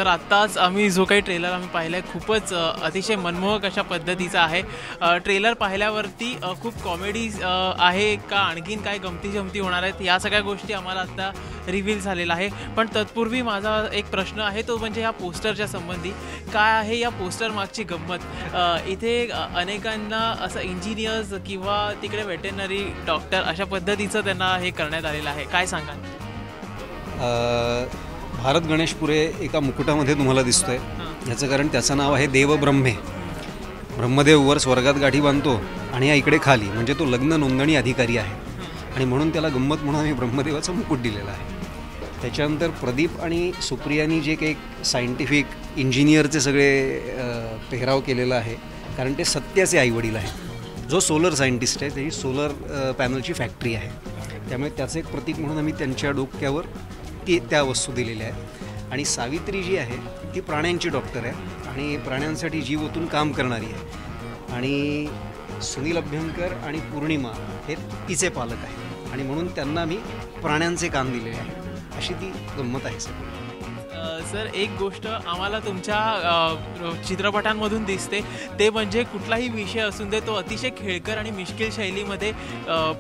Sir आत्ताच आम्ही जो काही ट्रेलर आम्ही पाहिला आहे खूपच अतिशय मनमोहक अशा पद्धतीचा आहे. ट्रेलर पाहिल्यावरती खूप कॉमेडी आहे का आणखीन काय गमती जमती होणार आहेत या सगळ्या गोष्टी आम्हाला आत्ता रिव्हील झालेला आहे. पण तत्पूर्वी माझा एक प्रश्न आहे तो म्हणजे ह्या पोस्टरच्या संबंधी काय आहे या पोस्टर मागची गंमत. इथे अनेकांना असं इंजिनियर्स किंवा तिकडे वेटेनरी डॉक्टर अशा पद्धतीचं त्यांना हे करण्यात आलेलं आहे. काय सांगाल? भारत गणेशपुरे एका मुकुटामध्ये तुम्हाला दिसतोय. याचं कारण त्याचं नाव आहे देव ब्रह्मे. ब्रह्मदेव वर स्वर्गात गाठी बांधतो आणि या इकडे खाली म्हणजे तो लग्न नोंदणी अधिकारी आहे आणि म्हणून त्याला गंमत म्हणून आम्ही ब्रह्मदेवाचं मुकुट दिलेलं आहे. त्याच्यानंतर प्रदीप आणि सुप्रियानी जे काही सायंटिफिक इंजिनियरचे सगळे पेहराव केलेला आहे कारण ते सत्याचे आईवडील आहे. जो सोलर सायंटिस्ट आहे त्याची सोलर पॅनलची फॅक्टरी आहे त्यामुळे त्याचं एक प्रतीक म्हणून आम्ही त्यांच्या डोक्यावर त्या वस्तू दिलेल्या आहेत. आणि सावित्री जी आहे ती प्राण्यांची डॉक्टर आहे आणि प्राण्यांसाठी जीव ओतून काम करणारी आहे. आणि सुनील अभ्यंकर आणि पौर्णिमा हे तिचे पालक आहेत आणि म्हणून त्यांना आम्ही प्राण्यांचे काम दिलेले आहे. अशी ती गंमत आहे सर. सर एक गोष्ट आम्हाला तुमच्या चित्रपटांमधून दिसते ते म्हणजे कुठलाही विषय असून दे तो अतिशय खेळकर आणि मिश्किल शैलीमध्ये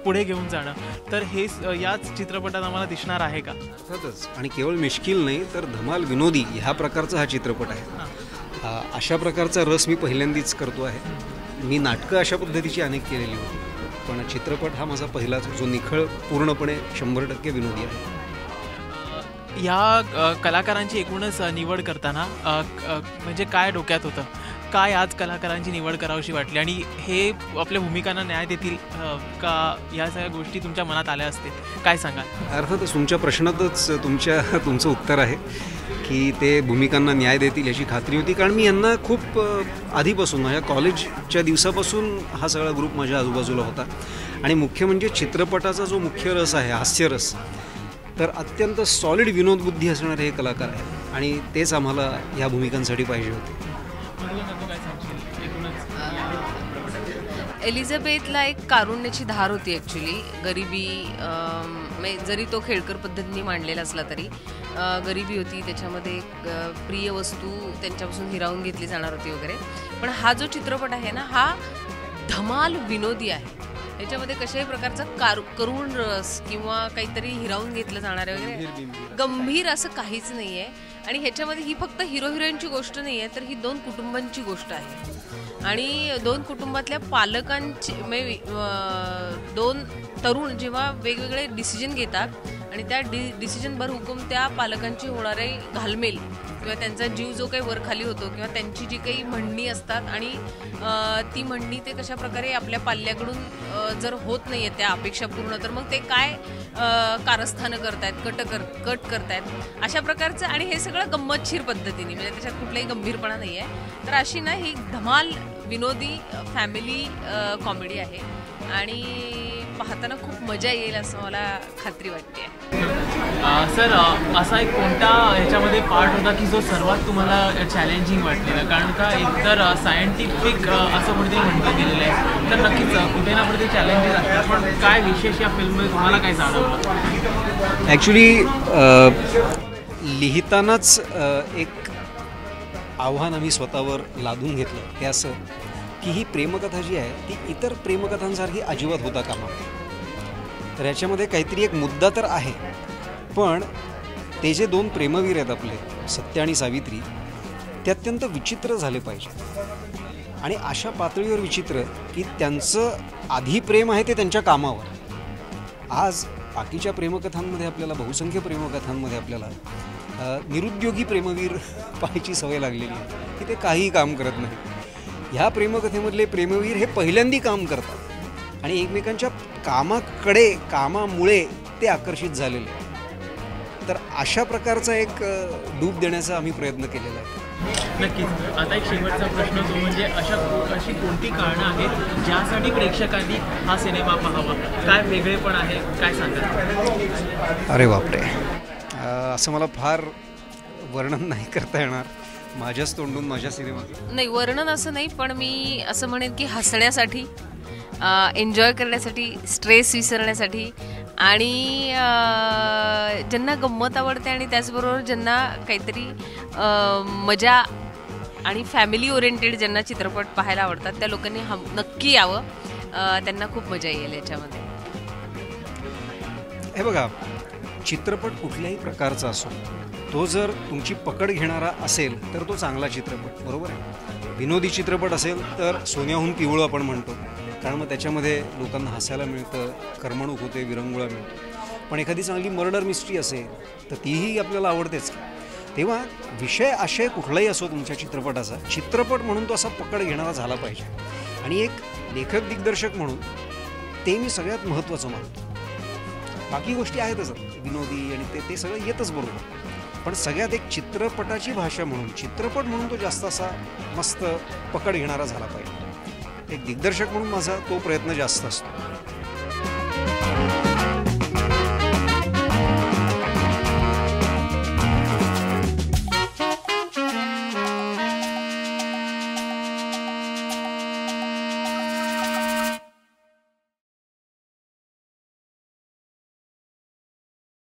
पुढे घेऊन जाणं. तर हे याच चित्रपटात आम्हाला दिसणार आहे का? अर्थातच. आणि केवळ मिश्किल नाही तर धमाल विनोदी ह्या प्रकारचा हा चित्रपट आहे. अशा प्रकारचा रस मी पहिल्यांदाच करतो आहे. मी नाटकं अशा पद्धतीची अनेक केलेली होती पण चित्रपट हा माझा पहिलाच जो निखळ पूर्णपणे 100% विनोदी आहे. या कलाकारांची एकूणच निवड करताना म्हणजे काय डोक्यात होतं? काय आज कलाकारांची निवड करावीशी वाटली आणि हे आपल्या भूमिकांना न्याय देतील का या सगळ्या गोष्टी तुमच्या मनात आल्या असतील? काय सांगाल? अर्थातच तुमच्या प्रश्नातच तुमचं उत्तर आहे की ते भूमिकांना न्याय देतील याची खात्री होती कारण मी यांना खूप आधीपासून माझ्या कॉलेजच्या दिवसापासून हा सगळा ग्रुप माझ्या आजूबाजूला होता. आणि मुख्य म्हणजे चित्रपटाचा जो मुख्य रस आहे हास्यरस तर अत्यंत सॉलिड विनोदबुद्धी असणारे हे कलाकार आहेत आणि तेच आम्हाला ह्या भूमिकांसाठी पाहिजे होते. एलिझाबेथला एक कारुण्याची धार होती ॲक्च्युली. गरिबी जरी तो खेळकर पद्धतीने मांडलेला असला तरी गरिबी होती त्याच्यामध्ये. प्रिय वस्तू त्यांच्यापासून हिरावून घेतली जाणार होती वगैरे. पण हा जो चित्रपट आहे ना हा धमाल विनोदी आहे. याच्यामध्ये कशाही प्रकारचा करुण रस किंवा काहीतरी हिरावून घेतलं जाणार आहे वगैरे गंभीर असं काहीच नाही आहे. आणि ह्याच्यामध्ये ही फक्त हिरो हिरोईनची गोष्ट नाही आहे तर ही दोन कुटुंबांची गोष्ट आहे. आणि दोन कुटुंबातल्या पालकांची दोन तरुण जेव्हा वेगवेगळे डिसिजन घेतात आणि त्या डिसिजन भर हुकूम त्या पालकांची होणारे घालमेल किंवा त्यांचा जीव जो काही वरखाली होतो किंवा त्यांची जी काही म्हणणी असतात आणि ती म्हणणी ते कशा प्रकारे आपल्या पाल्याकडून जर होत नाही आहे त्या अपेक्षा पूर्ण तर मग ते काय कारस्थानं करतायत कट करतायत अशा प्रकारचं. आणि हे सगळं गंमतशीर पद्धतीने म्हणजे त्याच्यात कुठलाही गंभीरपणा नाही आहे. तर अशी ना ही धमाल विनोदी फॅमिली कॉमेडी आहे आणि पाहताना खूप मजा येईल असं मला खात्री वाटते. सर असा एक कोणता ह्याच्यामध्ये पार्ट होता की जो सर्वात तुम्हाला चॅलेंजिंग वाटलेला? कारण का एकतर सायंटिफिक असं कुठेतरी म्हटलं गेलेलं आहे तर नक्कीच कुठे ना कुठे चॅलेंजेस असतात पण काय विशेष या फिल्ममध्ये तुम्हाला काय जाणवलं? ॲक्च्युली लिहितानाच एक आव्हान आम्ही स्वतःवर लादून घेतलं ते असं की ही प्रेमकथा जी आहे ती इतर प्रेमकथांसारखी अजिबात होता कामा नये. तर याच्यामध्ये काहीतरी एक मुद्दा तर आहे पण ते जे दोन प्रेमवीर आहेत आपले सत्य आणि सावित्री ते अत्यंत विचित्र झाले पाहिजे. आणि अशा पातळीवर विचित्र की त्यांचं आधी प्रेम आहे ते त्यांच्या कामावर. आज बाकीच्या प्रेमकथांमध्ये आपल्याला बहुसंख्य प्रेमकथांमध्ये आपल्याला निरुद्योगी प्रेमवीर पाहायची सवय लागलेली आहे की ते काहीही काम करत नाही. ह्या प्रेमकथेमधले प्रेमवीर हे पहिल्यांदी काम करतात आणि एकमेकांच्या कामामुळे ते आकर्षित झालेले आहेत. तर अशा प्रकारचा एक डूब देण्याचा आम्ही प्रयत्न केलेला आहे. नक्कीच. आता एक शेवटचा प्रश्न तो म्हणजे अशी कोणती कारणं आहेत ज्यासाठी प्रेक्षकांनी हा सिनेमा पाहावा? काय वेगळेपण आहे काय सांगाल? अरे बापरे असं मला फार वर्णन नाही करता येणार माझ्याच तोंडून माझ्या सिनेमात. नाही वर्णन असं नाही पण मी असं म्हणेन की हसण्यासाठी एन्जॉय करण्यासाठी स्ट्रेस विसरण्यासाठी आणि ज्यांना गंमत आवडते आणि त्याचबरोबर ज्यांना काहीतरी मजा आणि फॅमिली ओरिएंटेड ज्यांना चित्रपट पाहायला आवडतात त्या लोकांनी नक्की यावं. त्यांना खूप मजा येईल याच्यामध्ये. हे बघा, चित्रपट कुठल्याही प्रकारचा असो, तो जर तुमची पकड घेणारा असेल तर तो चांगला चित्रपट, बरोबर आहे. विनोदी चित्रपट असेल तर सोन्याहून पिवळं आपण म्हणतो, कारण मग त्याच्यामध्ये लोकांना हसायला मिळतं, करमणूक होते, विरंगुळा मिळतो. पण एखादी चांगली मर्डर मिस्ट्री असेल तर तीही आपल्याला आवडतेच. तेव्हा विषय आशय कुठलाही असो तुमच्या चित्रपटाचा, चित्रपट म्हणून तो असा पकड घेणारा झाला पाहिजे. आणि एक लेखक दिग्दर्शक म्हणून ते मी सगळ्यात महत्त्वाचं मानतो. बाकी गोष्टी आहेतच विनोदी आणि ते सगळं येतच बरोबर, पण सगळ्यात एक चित्रपटाची भाषा म्हणून, चित्रपट म्हणून तो जास्त असा मस्त पकड घेणारा झाला पाहिजे. एक दिग्दर्शक म्हणून माझा तो प्रयत्न जास्त असतो.